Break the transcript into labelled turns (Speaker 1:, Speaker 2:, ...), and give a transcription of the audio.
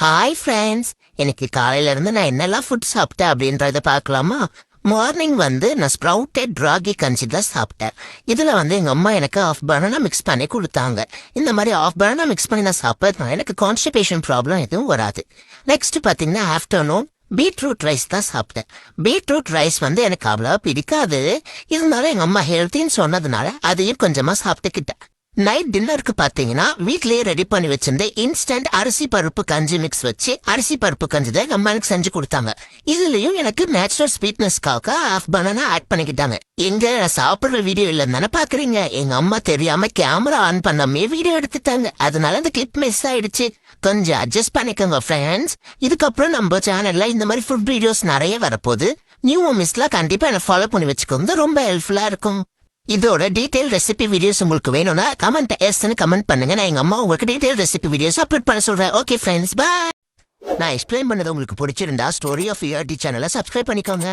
Speaker 1: Hi friends. எனக்கு காலையில இருந்து நான் என்னெல்லாம் ஃபுட் சாப்பிட்டேன் அப்படின்றத பார்க்கலாமா? மார்னிங் நான் ஸ்ப்ரவுட்டட் ராகி கஞ்சி தான் சாப்பிட்டேன். இதுல எங்க அம்மா எனக்கு ஆஃப் பனானா மிக்ஸ் பண்ணி கொடுத்தாங்க. இந்த மாதிரி ஆஃப் பனானா மிக்ஸ் பண்ணி நான் சாப்பிட்றதுனால எனக்கு கான்ஸ்டிபேஷன் ப்ராப்ளம் எதுவும் வராது. நெக்ஸ்ட் பாத்தீங்கன்னா ஆஃப்டர்நூன் பீட்ரூட் ரைஸ் தான் சாப்பிட்டேன். பீட்ரூட் ரைஸ் எனக்கு அவ்வளோ பிடிக்காது. இருந்தாலும் எங்க அம்மா ஹெல்த்தின்னு சொன்னதுனால அதையும் கொஞ்சமா சாப்பிட்டுக்கிட்டேன். நைட் டின்னருக்கு பாத்தீங்கன்னா வீட்லயே ரெடி பண்ணி வச்சிருந்த இன்ஸ்டன்ட் அரிசி பருப்பு கஞ்சி மிக்ஸ் வச்சு அரிசி பருப்பு கஞ்சி தான் எங்க அம்மா எனக்கு செஞ்சு கொடுத்தாங்க. இதுலயும் எனக்கு நேச்சுரல் ஸ்வீட்னஸ்க்காக ஆஃப் பனானா ஆட் பண்ணிக்கிட்டாங்க. எங்க சாப்பிடுற வீடியோ இல்லைன்னு பாக்குறீங்க, எங்க அம்மா தெரியாம கேமரா ஆன் பண்ணாமே வீடியோ எடுத்துட்டாங்க. அதனால அந்த கிளிப் மிஸ் ஆயிடுச்சு. கொஞ்சம் அட்ஜஸ்ட் பண்ணிக்கோங்க ஃப்ரெண்ட்ஸ். இதுக்கப்புறம் நம்ம சேனல்ல இந்த மாதிரி ஃபுட் வீடியோஸ் நிறைய வரப்போகுது. நியூ மிஸ்லாம் கண்டிப்பா என்ன ஃபாலோ பண்ணி வச்சுக்கோங்க, ரொம்ப ஹெல்ப்ஃபுல்லா இருக்கும். இதோட டீடைல் ரெசிபி வீடியோஸ் உங்களுக்கு வேணும்னா கமெண்ட் கமெண்ட் பண்ணுங்க. நான் எங்க அம்மா உங்களுக்கு டீடைல் ரெசிபி வீடியோஸ் அப்லோட் பண்ண சொல்றேன். Okay friends, bye. நான் எக்ஸ்பிளைன் பண்ணது உங்களுக்கு பிடிச்சிருந்தா ஸ்டோரி ஆஃப் டி சேனலை சப்ஸ்கிரைப் பண்ணிக்கோங்க.